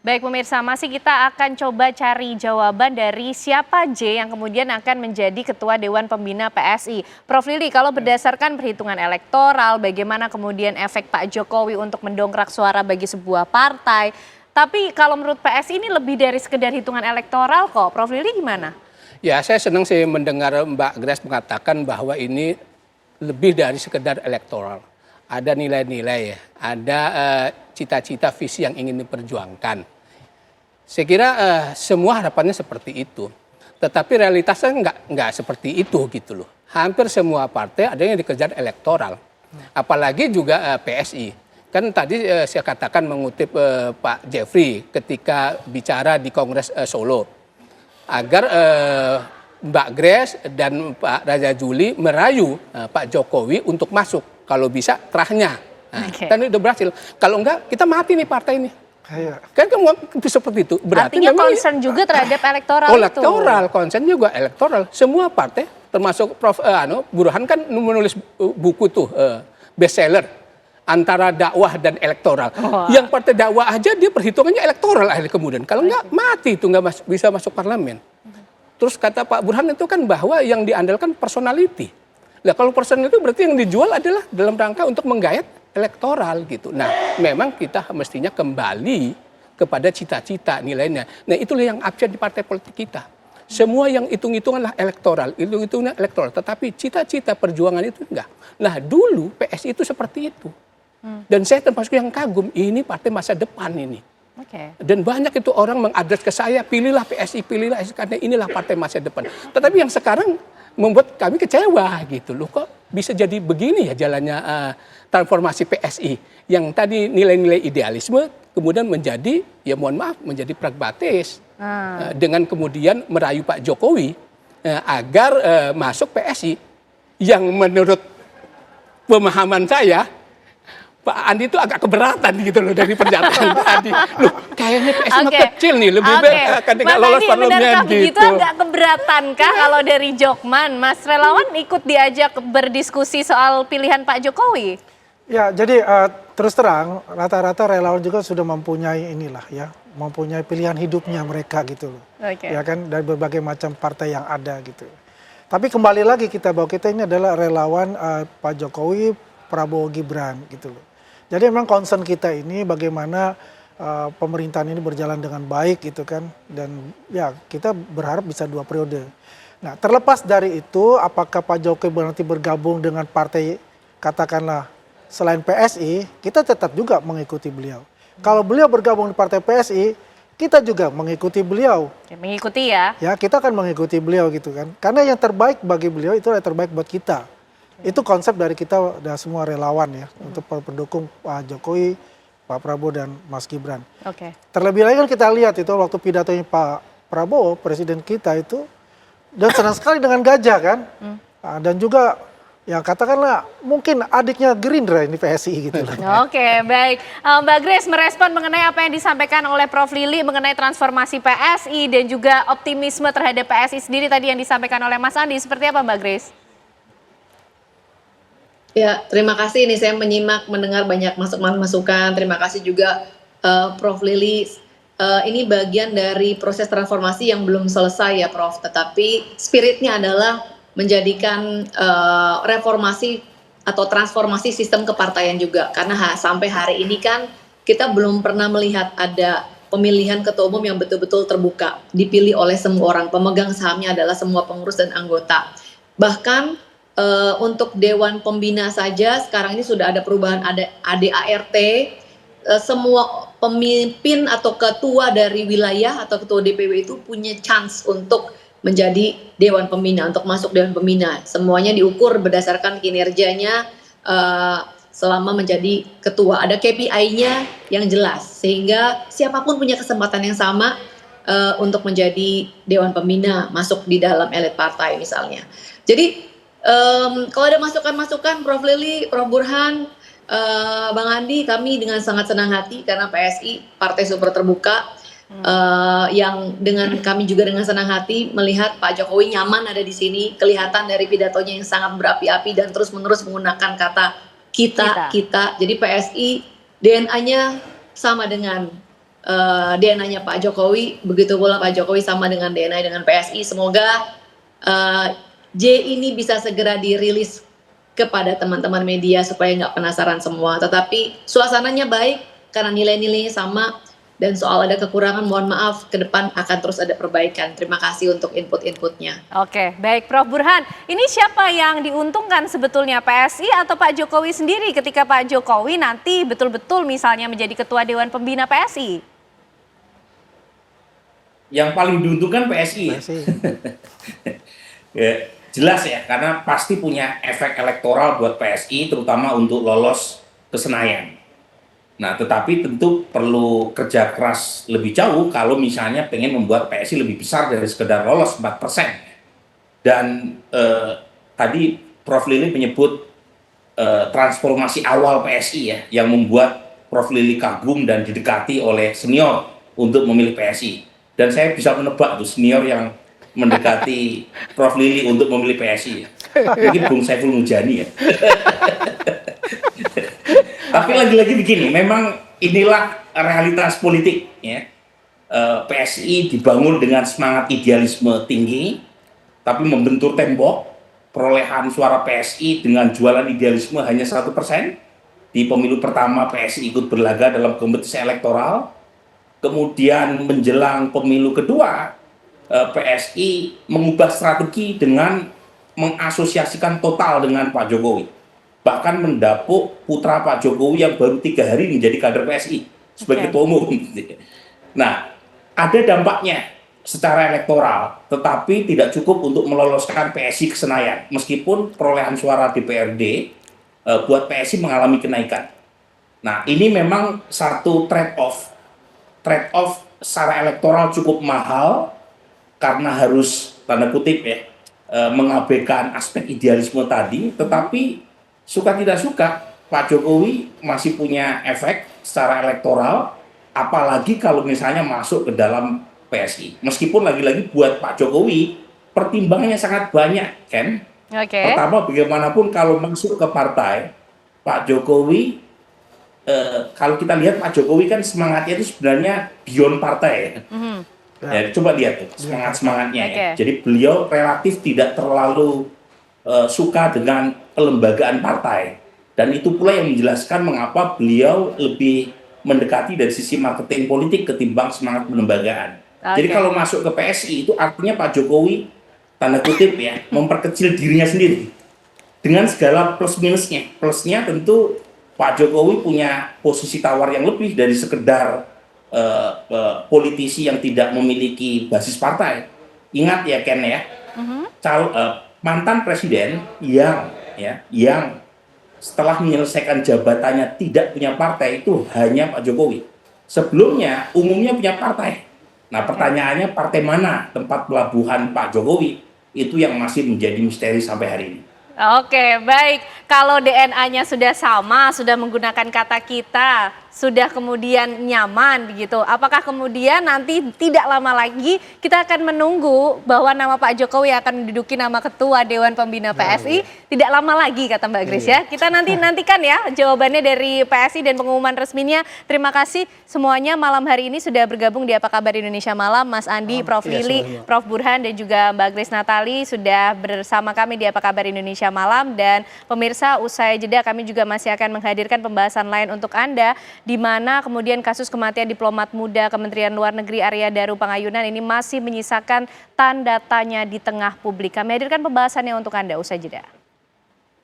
Baik pemirsa, masih kita akan coba cari jawaban dari siapa J yang kemudian akan menjadi Ketua Dewan Pembina PSI. Prof Lili, kalau berdasarkan perhitungan elektoral, bagaimana kemudian efek Pak Jokowi untuk mendongkrak suara bagi sebuah partai. Tapi kalau menurut PSI ini lebih dari sekedar hitungan elektoral kok. Prof Lili gimana? Ya, saya senang sih mendengar Mbak Grace mengatakan bahwa ini lebih dari sekedar elektoral. Ada nilai-nilai ya, ada cita-cita visi yang ingin diperjuangkan. Saya kira semua harapannya seperti itu. Tetapi realitasnya nggak seperti itu gitu loh. Hampir semua partai ada yang dikejar elektoral. Apalagi juga PSI. Kan tadi saya katakan mengutip Pak Jeffrey ketika bicara di Kongres Solo. Agar Mbak Grace dan Pak Raja Juli merayu Pak Jokowi untuk masuk. Kalau bisa terahnya. Nah, kan itu berhasil. Kalau enggak kita mati nih partai ini. Kan kamu seperti itu. Berarti artinya concern juga terhadap elektoral itu. Elektoral, concern juga elektoral. Semua partai, termasuk Prof. Burhan kan menulis buku tuh bestseller antara dakwah dan elektoral. Yang partai dakwah aja dia perhitungannya elektoral akhirnya kemudian. Kalau enggak mati itu enggak bisa masuk parlemen. Terus kata Pak Burhan itu kan bahwa yang diandalkan personality. Nah kalau personality itu berarti yang dijual adalah dalam rangka untuk menggayat elektoral gitu. Nah, memang kita mestinya kembali kepada cita-cita nilainya. Nah, itulah yang absen di partai politik kita. Semua yang hitung-hitunganlah elektoral, hitung-hitungan elektoral, tetapi cita-cita perjuangan itu enggak. Nah, dulu PSI itu seperti itu. Dan saya termasuk yang kagum, ini partai masa depan ini. Dan banyak itu orang mengadres ke saya, pilihlah PSI karena inilah partai masa depan. Tetapi yang sekarang membuat kami kecewa gitu loh, kok bisa jadi begini ya jalannya transformasi PSI yang tadi nilai-nilai idealisme kemudian menjadi ya mohon maaf menjadi pragmatis dengan kemudian merayu Pak Jokowi agar masuk PSI yang menurut pemahaman saya Pak Andi itu agak keberatan gitu loh dari pernyataan tadi. Loh, kayaknya PSI kecil nih, lebih baik akan tidak lolos parlemen gitu. Agak keberatan kah kalau dari Jokman? Mas relawan ikut diajak berdiskusi soal pilihan Pak Jokowi? Ya, jadi terus terang rata-rata relawan juga sudah mempunyai mempunyai pilihan hidupnya mereka gitu loh. Ya kan, dari berbagai macam partai yang ada gitu. Tapi kembali lagi kita bahwa kita ini adalah relawan Pak Jokowi, Prabowo, Gibran gitu loh. Jadi memang concern kita ini bagaimana pemerintahan ini berjalan dengan baik gitu kan. Dan ya kita berharap bisa 2 periode. Nah terlepas dari itu apakah Pak Jokowi nanti bergabung dengan partai katakanlah selain PSI, kita tetap juga mengikuti beliau. Kalau beliau bergabung di partai PSI, kita juga mengikuti beliau. Mengikuti ya? Ya kita akan mengikuti beliau gitu kan. Karena yang terbaik bagi beliau itu yang terbaik buat kita. Itu konsep dari kita dan semua relawan ya untuk pendukung Pak Jokowi, Pak Prabowo dan Mas Gibran. Terlebih lagi kan kita lihat itu waktu pidatonya Pak Prabowo, presiden kita itu, dan senang sekali dengan gajah kan, dan juga ya katakanlah mungkin adiknya Gerindra ini PSI gitu. Baik. Mbak Grace merespon mengenai apa yang disampaikan oleh Prof Lili mengenai transformasi PSI dan juga optimisme terhadap PSI sendiri tadi yang disampaikan oleh Mas Andi. Seperti apa Mbak Grace? Ya, terima kasih ini saya mendengar banyak masukan. Terima kasih juga Prof Lili. Ini bagian dari proses transformasi yang belum selesai ya Prof. Tetapi spiritnya adalah menjadikan reformasi atau transformasi sistem kepartaian juga. Karena sampai hari ini kan kita belum pernah melihat ada pemilihan ketua umum yang betul-betul terbuka. Dipilih oleh semua orang. Pemegang sahamnya adalah semua pengurus dan anggota. Bahkan untuk Dewan Pembina saja sekarang ini sudah ada perubahan, ada ADART, semua pemimpin atau ketua dari wilayah atau ketua DPW itu punya chance untuk menjadi Dewan Pembina, untuk masuk Dewan Pembina. Semuanya diukur berdasarkan kinerjanya selama menjadi ketua. Ada KPI-nya yang jelas, sehingga siapapun punya kesempatan yang sama untuk menjadi Dewan Pembina, masuk di dalam elit partai misalnya. Jadi kalau ada masukan-masukan Prof Lili, Prof Burhan, Bang Andi, kami dengan sangat senang hati karena PSI partai super terbuka yang dengan kami juga dengan senang hati melihat Pak Jokowi nyaman ada di sini, kelihatan dari pidatonya yang sangat berapi-api dan terus-menerus menggunakan kata kita. Jadi PSI DNA-nya sama dengan DNA-nya Pak Jokowi, begitu pula Pak Jokowi sama dengan DNA dengan PSI. Semoga J ini bisa segera dirilis kepada teman-teman media supaya nggak penasaran semua. Tetapi suasananya baik karena nilai-nilainya sama, dan soal ada kekurangan mohon maaf, ke depan akan terus ada perbaikan. Terima kasih untuk input-inputnya. Oke, baik Prof. Burhan. Ini siapa yang diuntungkan sebetulnya, PSI atau Pak Jokowi sendiri ketika Pak Jokowi nanti betul-betul misalnya menjadi Ketua Dewan Pembina PSI? Yang paling diuntungkan PSI. Ya, jelas ya, karena pasti punya efek elektoral buat PSI, terutama untuk lolos ke Senayan. Nah, tetapi tentu perlu kerja keras lebih jauh kalau misalnya pengen membuat PSI lebih besar dari sekedar lolos 4%. Dan tadi Prof. Lili menyebut transformasi awal PSI ya, yang membuat Prof. Lili kagum dan didekati oleh senior untuk memilih PSI. Dan saya bisa menebak tuh senior yang mendekati Prof. Lili untuk memilih PSI. Mungkin Bung Saiful Mujani ya. Tapi lagi-lagi begini, memang inilah realitas politik ya. PSI dibangun dengan semangat idealisme tinggi, tapi membentur tembok. Perolehan suara PSI dengan jualan idealisme hanya 1%. Di pemilu pertama PSI ikut berlaga dalam kompetisi elektoral. Kemudian menjelang pemilu kedua, PSI mengubah strategi dengan mengasosiasikan total dengan Pak Jokowi. Bahkan mendapuk putra Pak Jokowi yang baru 3 hari menjadi kader PSI sebagai ketua umum. Nah, ada dampaknya secara elektoral, tetapi tidak cukup untuk meloloskan PSI ke Senayan. Meskipun perolehan suara DPRD buat PSI mengalami kenaikan. Nah, ini memang satu trade-off. Trade-off secara elektoral cukup mahal karena harus, tanda kutip ya, mengabaikan aspek idealisme tadi, tetapi suka tidak suka, Pak Jokowi masih punya efek secara elektoral, apalagi kalau misalnya masuk ke dalam PSI. Meskipun lagi-lagi buat Pak Jokowi, pertimbangannya sangat banyak, kan? Pertama, bagaimanapun kalau masuk ke partai, Pak Jokowi, kalau kita lihat Pak Jokowi kan semangatnya itu sebenarnya beyond partai ya. Ya, coba lihat tuh semangat-semangatnya ya. Jadi beliau relatif tidak terlalu suka dengan kelembagaan partai, dan itu pula yang menjelaskan mengapa beliau lebih mendekati dari sisi marketing politik ketimbang semangat pelembagaan. Jadi kalau masuk ke PSI itu artinya Pak Jokowi, tanda kutip ya, memperkecil dirinya sendiri dengan segala plus minusnya. Plusnya tentu Pak Jokowi punya posisi tawar yang lebih dari sekedar politisi yang tidak memiliki basis partai. Ingat ya Ken ya, mantan presiden yang setelah menyelesaikan jabatannya tidak punya partai itu hanya Pak Jokowi. Sebelumnya umumnya punya partai. Nah, pertanyaannya partai mana tempat pelabuhan Pak Jokowi? Itu yang masih menjadi misteri sampai hari ini. Oke, baik. Kalau DNA-nya sudah sama, sudah menggunakan kata kita, sudah kemudian nyaman begitu. Apakah kemudian nanti tidak lama lagi kita akan menunggu bahwa nama Pak Jokowi akan menduduki nama Ketua Dewan Pembina PSI? Tidak lama lagi kata Mbak Grace ya. Kita nantikan ya jawabannya dari PSI dan pengumuman resminya. Terima kasih semuanya malam hari ini sudah bergabung di Apa Kabar Indonesia Malam. Mas Andi, Prof. Lili, Prof. Burhan dan juga Mbak Grace Natali sudah bersama kami di Apa Kabar Indonesia Malam. Dan pemirsa, usai jeda kami juga masih akan menghadirkan pembahasan lain untuk Anda, di mana kemudian kasus kematian diplomat muda Kementerian Luar Negeri Arya Daru Pangayunan ini masih menyisakan tanda tanya di tengah publik. Kami hadirkan pembahasannya untuk Anda usai jeda.